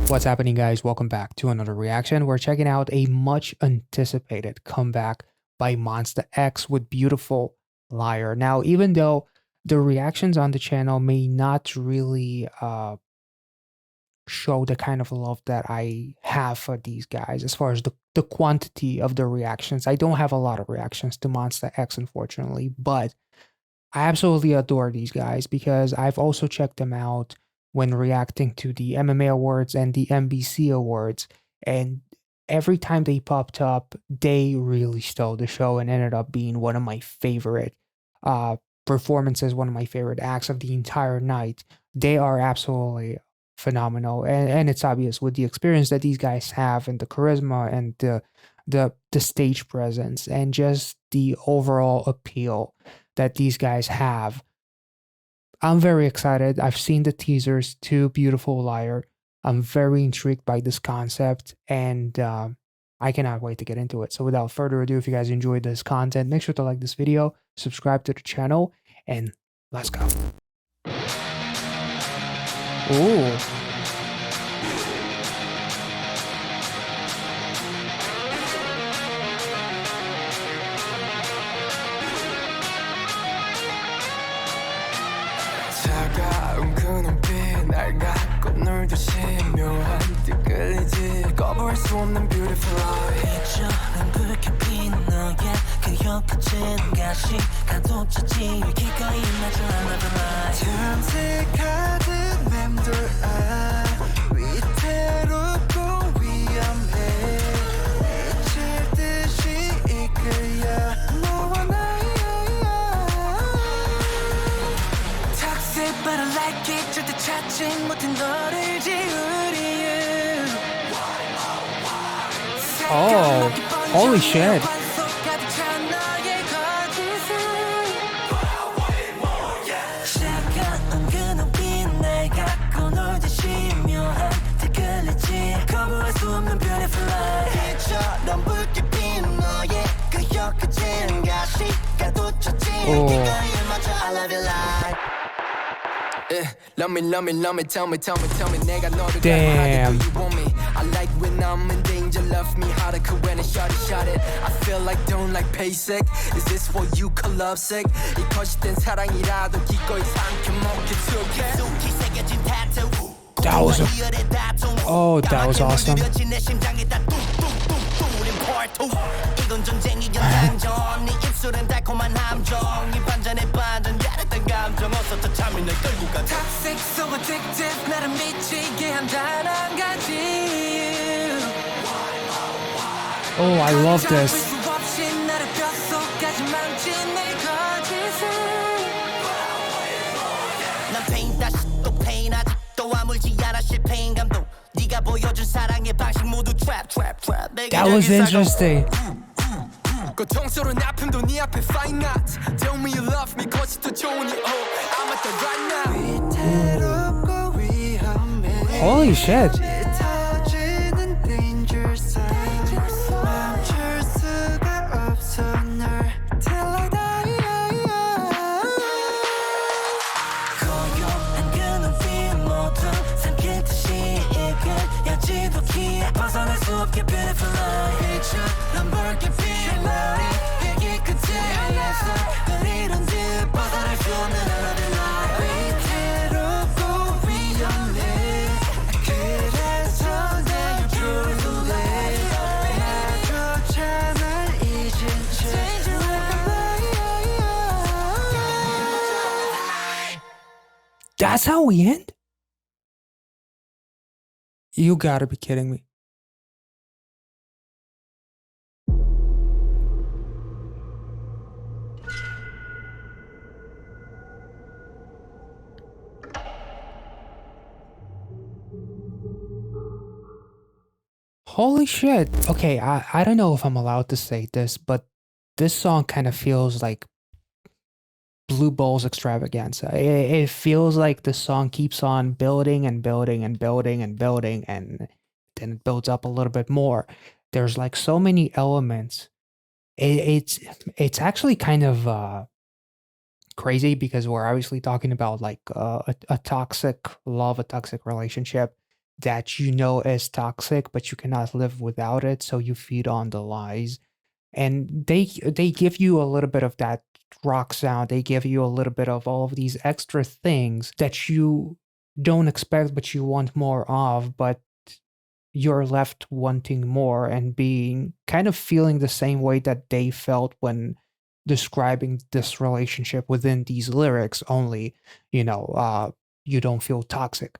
What's happening, guys? Welcome back to another reaction. We're checking out a much anticipated comeback by Monsta X with Beautiful Liar. Now, even though the reactions on the channel may not really show the kind of love that I have for these guys as far as the quantity of the reactions, I don't have a lot of reactions to Monsta X, unfortunately, but I absolutely adore these guys because I've also checked them out when reacting to the MMA awards and the MBC awards. And every time they popped up, they really stole the show and ended up being one of my favorite uh, performances, one of my favorite acts of the entire night. They are absolutely phenomenal. And it's obvious with the experience that these guys have and the charisma and the stage presence and just the overall appeal that these guys have. I'm very excited. I've seen the teasers to Beautiful Liar. I'm very intrigued by this concept, and I cannot wait to get into it. So without further ado, if you guys enjoyed this content, make sure to like this video, subscribe to the channel, and let's go. Ooh. 차가운 그 눈빛 날 갖고 놀듯이 묘한 듯 끌리지 거부할 수 없는 beautiful eye 빛처럼 붉게 핀 너의 그 혀끝은 가시가 돋쳤지 기꺼이 맞아 another lie 탐색하듯 맴돌아 위태롭고 위험해 미칠 듯이 이끌려 너와 나의 Toxic but I like it 절대 찾지 못한 너를 지우리 Oh, holy shit. 차가운 그 눈빛 날 갖고 놀듯이 묘한 듯 끌리지 거부할 수 없는 beautiful lie 빛처럼 붉게 핀 너의 그 혀끝은 가시가 돋쳤지 기꺼이 맞아 I love you like Love me, tell me 내가 너를 Damn. Do you want me? I like when I'm in danger Love me harder when I shot it I feel like don't like basic Is this what you call lovesick? 이 거짓된 사랑이라도 기꺼이 삼켜먹게 깊숙이 새겨진 tattoo That was that was awesome. 이건 전쟁이 연장전 네 입술은 달콤한 함정 이 반전에 반전 야릇한 감정 어서 더 참이 날 끌고 가 Toxic so addictive 나를 미치게 한 단 한 가지 Oh, I love this. 나를 뼛속까지 망친 내 거짓을 난 pain 다시 또 pain 아직도 아물지 않아 실패인 감동 네가 보여준 사랑의 방식 모두 trap That was interesting. 고통스러운 아픔도 네 앞에 fine not Tell me you love me cause 더 좋으니 oh I'm at the right now 위태롭고 위험해 Holy shit. 짙어지는 danger sign 멈출 수가 없어 널 till I die 고요한 그 눈빛 모두 삼킬 듯이 이끌려 지독히 벗어날 수 없게 beautiful lie 빛처럼 붉게 핀 너의 얘기 끝에서 널 이룬 듯 벗어날 수 없는 another lie 위태롭고 위험해 그래서 날 부를래 나조차 날 잊은 채 That's how we end? You gotta be kidding me. Holy shit. Okay, I don't know if I'm allowed to say this, but this song kind of feels like Blue Balls Extravaganza. It feels like the song keeps on building and building and building and building, and then it builds up a little bit more. There's like so many elements. It's actually kind of crazy because we're obviously talking about like a toxic love, a toxic relationship, that you know is toxic, but you cannot live without it, so you feed on the lies. And they give you a little bit of that rock sound. They give you a little bit of all of these extra things that you don't expect, but you want more of, but you're left wanting more and being kind of feeling the same way that they felt when describing this relationship within these lyrics, only, you know, you don't feel toxic.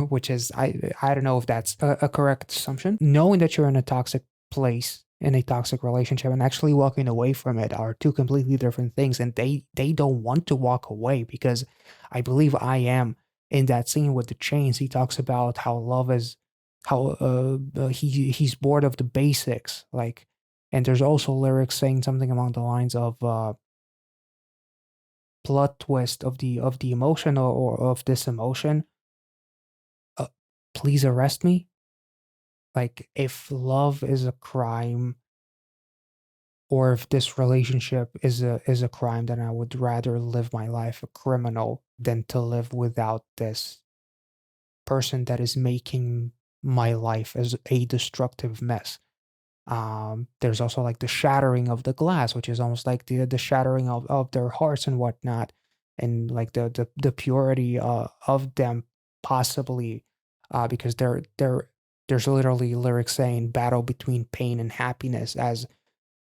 Which is, I don't know if that's a correct assumption. Knowing that you're in a toxic place, in a toxic relationship, and actually walking away from it are two completely different things, and they don't want to walk away, because I believe I am in that scene with the chains. He talks about how love is, how he's bored of the basics, like, and there's also lyrics saying something along the lines of plot twist of the emotion, or of this emotion. uh, Please arrest me. Like, if love is a crime, or if this relationship is a crime, then I would rather live my life a criminal than to live without this person that is making my life as a destructive mess. There's also like the shattering of the glass, which is almost like the shattering of their hearts and whatnot, and like the purity of them, possibly, because there's literally lyrics saying battle between pain and happiness, as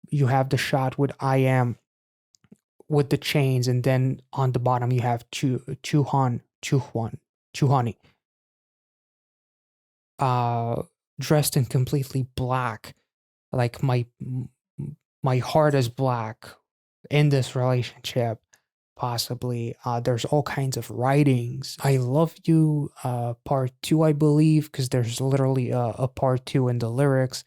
you have the shot with I am with the chains, and then on the bottom you have Chu Honey, uh, dressed in completely black. Like, my heart is black in this relationship, possibly. There's all kinds of writings. I love you, part two, I believe, because there's literally a part two in the lyrics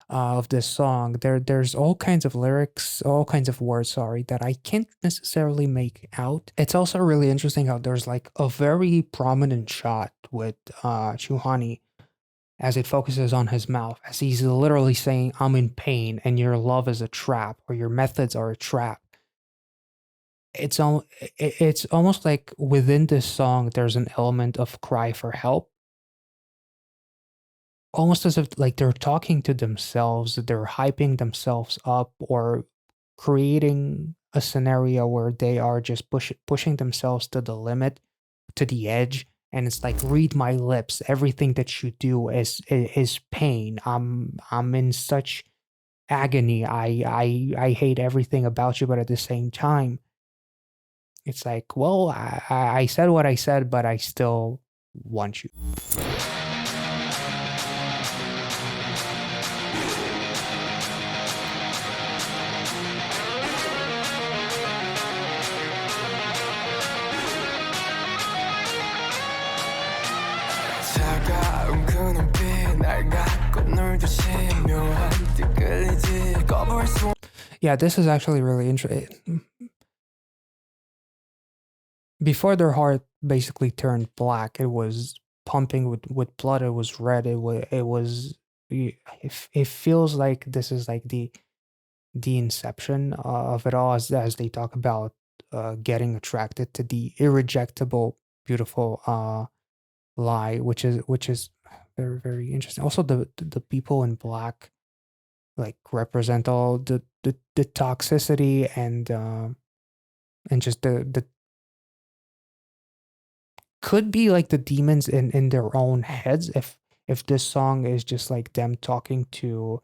of this song. There's all kinds of lyrics, all kinds of words, sorry, that I can't necessarily make out. It's also really interesting how there's like a very prominent shot with Chuhani, as it focuses on his mouth, as he's literally saying, I'm in pain and your love is a trap, or your methods are a trap. It's almost like within this song there's an element of cry for help, almost as if like they're talking to themselves, they're hyping themselves up, or creating a scenario where they are just pushing themselves to the limit, to the edge, and it's like, read my lips, everything that you do is pain. I'm in such agony. I hate everything about you, but at the same time, it's like, well, I said what I said, but I still want you. 차가운 그 눈빛 날 갖고 놀듯이 묘한 듯 끌리지 꺼버릴 수. Yeah, this is actually really interesting. Before their heart basically turned black, it was pumping with blood. It was red. It feels like this is like the inception of it all, as they talk about getting attracted to the irrejectable, beautiful lie, which is very, very interesting. Also, the people in black like represent all the toxicity and just the could be like the demons in their own heads, if this song is just like them talking to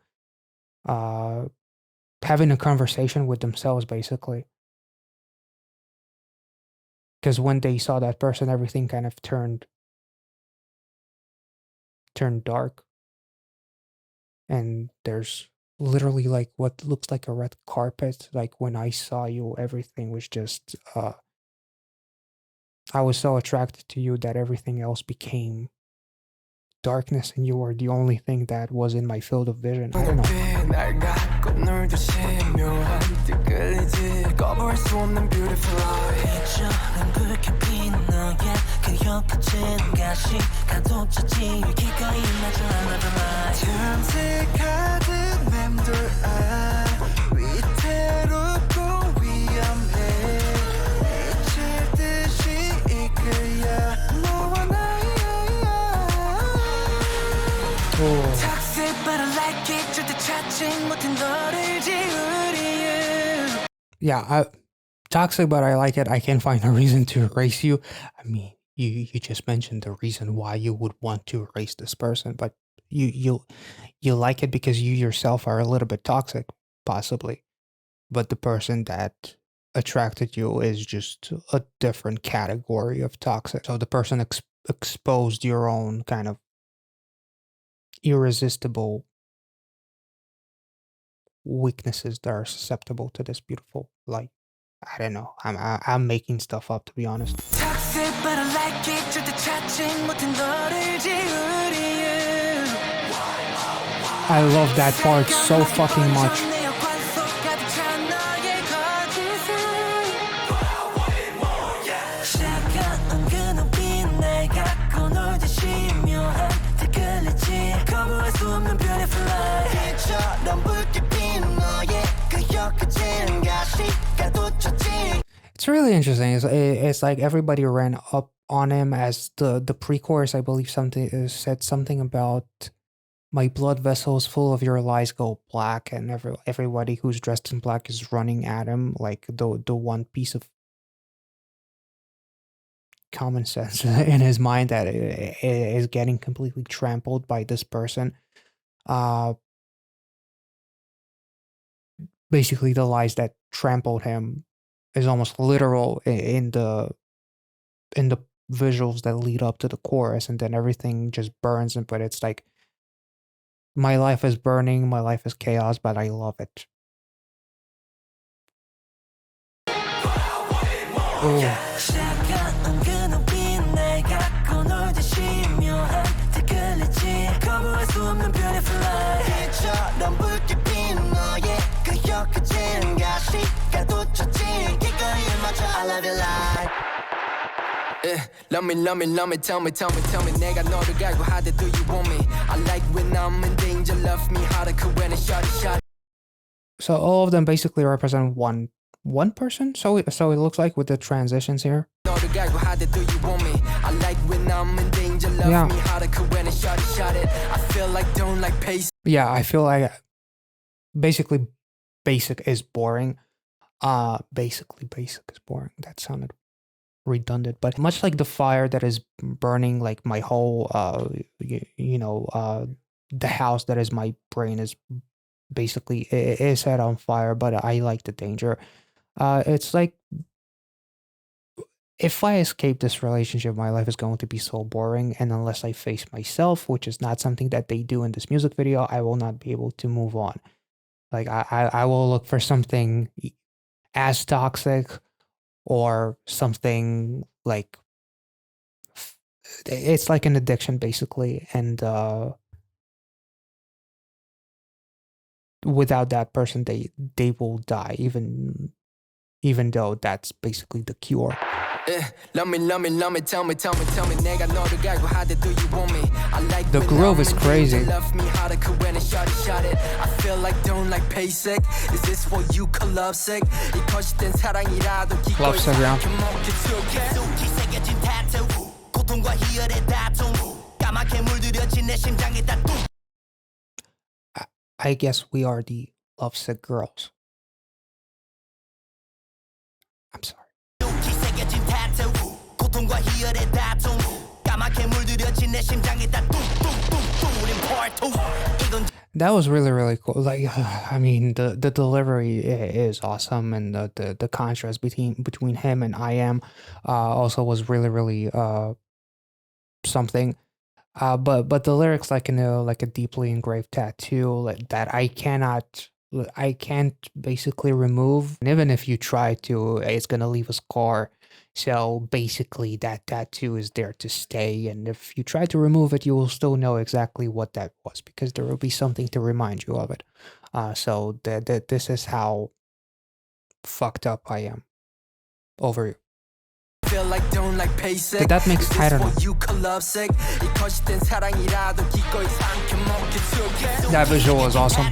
uh having a conversation with themselves, basically. Because when they saw that person, everything kind of turned dark, and there's literally like what looks like a red carpet. Like, when I saw you, everything was just I was so attracted to you that everything else became darkness, and you were the only thing that was in my field of vision. I don't know. 날 갖고 놀듯이 묘한 듯 끌리지 꺼버릴 수 없는 beautiful lie. 빛처럼 붉게 핀 너의 그 혀끝은 가시 가둬졌지 기꺼이 나지 않아도 lie. 탐색하듯 맴돌아 위태롭고 위험해 미칠 듯이 이끌려 너와 나의 Yeah, toxic, but I like it. I can't find a reason to erase you. I mean, you just mentioned the reason why you would want to erase this person, but you like it because you yourself are a little bit toxic, possibly. But the person that attracted you is just a different category of toxic. So the person exposed your own kind of irresistible weaknesses that are susceptible to this beautiful light. I don't know. I'm making stuff up, to be honest. Toxic but I like it 절대 찾지 못한 너를 지우리에 I love that part so fucking much. 내 여관 속 가득 찬 너의 거짓을 시작한 은근한 빛내 갖고 놀듯이 묘한 뒤끌리지 거부할 수 없는 beautiful light 빛처럼 붉게 핀 너의 그 혀끝은 가시가 돋쳤지. It's really interesting. It's like everybody ran up on him as the pre-chorus. I believe something said something about my blood vessels full of your lies go black, and everybody who's dressed in black is running at him like the one piece of common sense in his mind that is getting completely trampled by this person. Basically, the lies that trampled him is almost literal in the visuals that lead up to the chorus, and then everything just burns. But it's like, my life is burning, my life is chaos, but I love it. Oh. 시작한 은근한 빛내 갖고 놀듯이 묘한 뒤끌리지 거부할 수 없는 beautiful light 빛처럼 붉게 핀 너의 그 혀끝은 가시가 돋쳤지 기꺼이 맞춰 I love you like Love me, tell me 내가 너를 갈구하되 do you want me? I like when I'm in danger, love me harder when it's shot. So all of them basically represent one person. So it looks like with the transitions here. 너를 갈구하되 do you want me? I like when I'm in danger, love me harder when it's shot. I feel like don't like pace. Yeah, I feel like basically basic is boring. Basically basic is boring. That sounded redundant, but much like the fire that is burning like my whole the house that is my brain is basically it is set on fire, but I like the danger. It's like, if I escape this relationship, my life is going to be so boring, and unless I face myself, which is not something that they do in this music video, I will not be able to move on. Like I will look for something as toxic or something like, it's like an addiction basically, and without that person they will die, even though that's basically the cure. Love me, tell me 내가 너를 갈구하되 do you want me? I like the groove is crazy. Love me harder when it's shot. I feel like don't like basic. Is this what you call lovesick? 이 거짓된 사랑이라도 기꺼이 속이 새겨진 tattoo 고통과 희열의 다툼 까맣게 물들여진 내 심장의 다툼 I guess we are the lovesick girls. I'm sorry. That was really cool. Like, I mean, the delivery is awesome, and the contrast between him and I Am also was really something. But the lyrics, like, like a deeply engraved tattoo that I can't basically remove. And even if you try to, it's gonna leave a scar. So basically that tattoo is there to stay, and if you try to remove it, you will still know exactly what that was, because there will be something to remind you of it. So this is how fucked up I am over you. Feel like don't like basic. Did that makes, I don't know. That visual is awesome.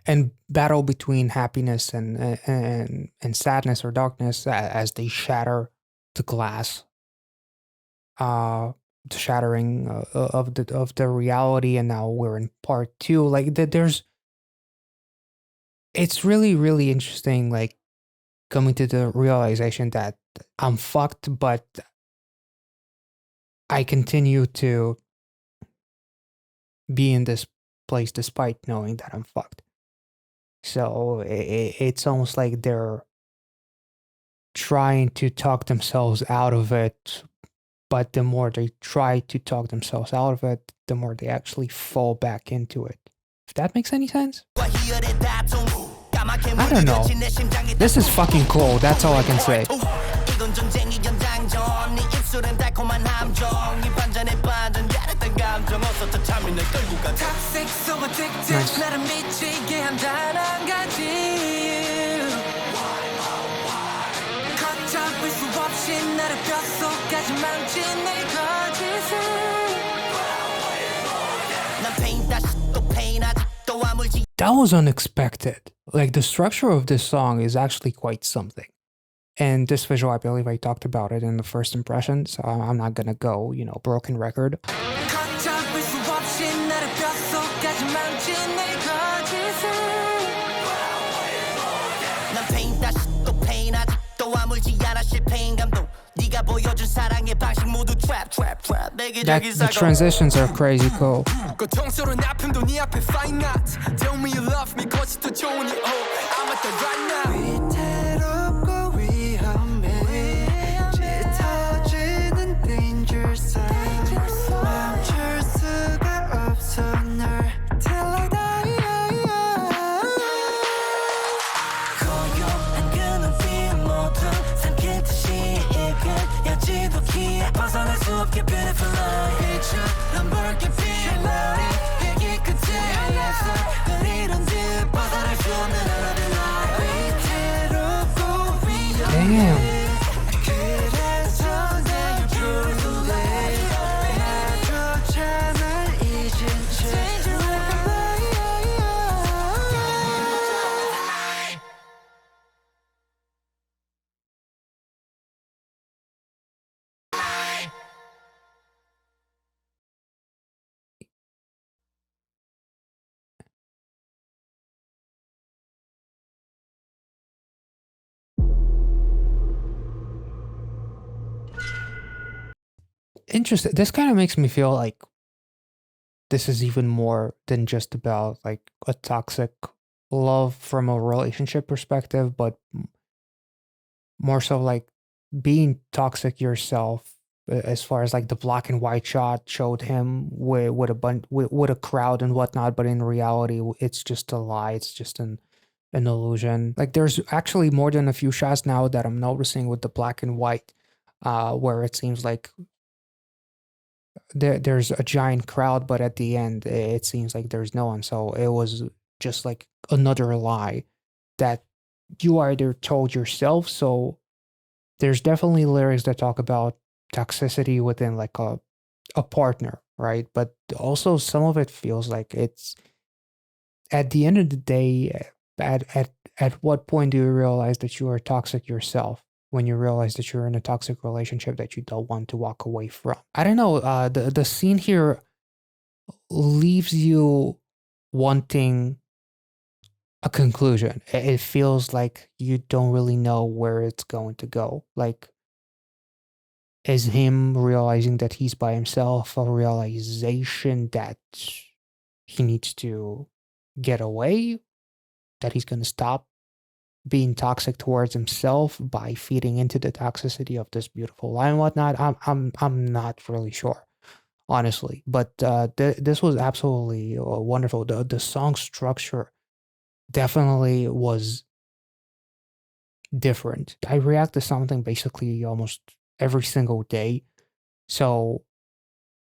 And battle between happiness and sadness or darkness as they shatter the glass. shattering of the reality, and now we're in part two. Like there's, it's really really interesting. Like coming to the realization that I'm fucked, but I continue to be in this place despite knowing that I'm fucked. So it's almost like they're trying to talk themselves out of it, but the more they try to talk themselves out of it, the more they actually fall back into it. If that makes any sense? I don't know. This is fucking cool, that's all I can say. That was unexpected. Like the structure of this song is actually quite something. And this visual, I believe I talked about it in the first impression, so I'm not gonna go, you know, broken record. The transitions are crazy cool. Damn. Interesting. This kind of makes me feel like this is even more than just about like a toxic love from a relationship perspective, but more so like being toxic yourself, as far as like the black and white shot showed him with a bunch with a crowd and whatnot, but in reality it's just a lie, it's just an illusion. Like there's actually more than a few shots now that I'm noticing with the black and white, where it seems like there's a giant crowd, but at the end it seems like there's no one. So it was just like another lie that you either told yourself. So there's definitely lyrics that talk about toxicity within like a partner, right? But also some of it feels like it's at the end of the day, at what point do you realize that you are toxic yourself? When you realize that you're in a toxic relationship that you don't want to walk away from. I don't know. The scene here leaves you wanting a conclusion. It feels like you don't really know where it's going to go. Like, is him realizing that he's by himself a realization that he needs to get away? That he's going to stop being toxic towards himself by feeding into the toxicity of this beautiful lie and whatnot? I'm not really sure, honestly. But this was absolutely wonderful. The song structure definitely was different. I react to something basically almost every single day, so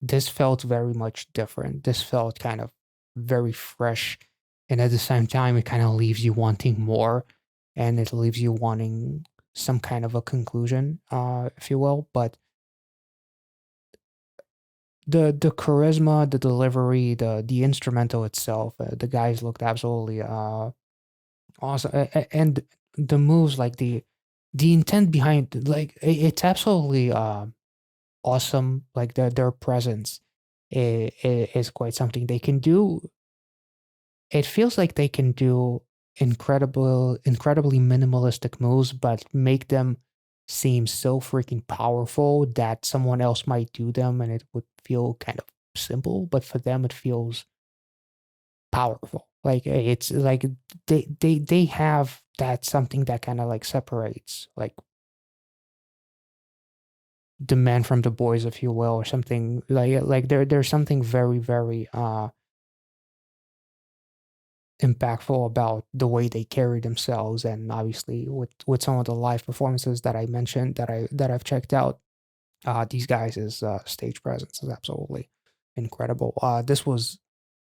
this felt very much different. This felt kind of very fresh, and at the same time, it kind of leaves you wanting more, and it leaves you wanting some kind of a conclusion, if you will. But the charisma, the delivery, the instrumental itself, the guys looked absolutely awesome, and the moves, like the intent behind, like it's absolutely awesome. Like their presence is quite something. They can do. It feels like they can do incredibly minimalistic moves, but make them seem so freaking powerful that someone else might do them and it would feel kind of simple, but for them it feels powerful. Like it's like they have that something that kind of like separates like the man from the boys, if you will, or something like there's something very impactful about the way they carry themselves, and obviously with some of the live performances that I mentioned that I've checked out, these guys' stage presence is absolutely incredible. This was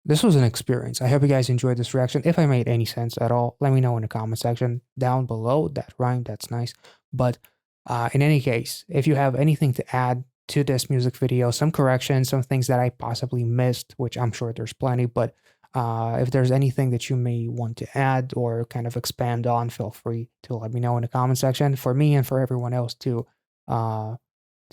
an experience. I hope you guys enjoyed this reaction. If I made any sense at all, let me know in the comment section down below. That rhyme, that's nice. But in any case, if you have anything to add to this music video, some corrections, some things that I possibly missed, which I'm sure there's plenty, but if there's anything that you may want to add or kind of expand on, feel free to let me know in the comment section for me and for everyone else to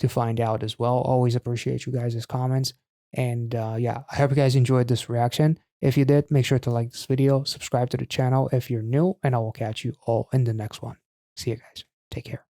find out as well. Always appreciate you guys' comments. And yeah, I hope you guys enjoyed this reaction. If you did, make sure to like this video, subscribe to the channel if you're new, and I will catch you all in the next one. See you guys. Take care.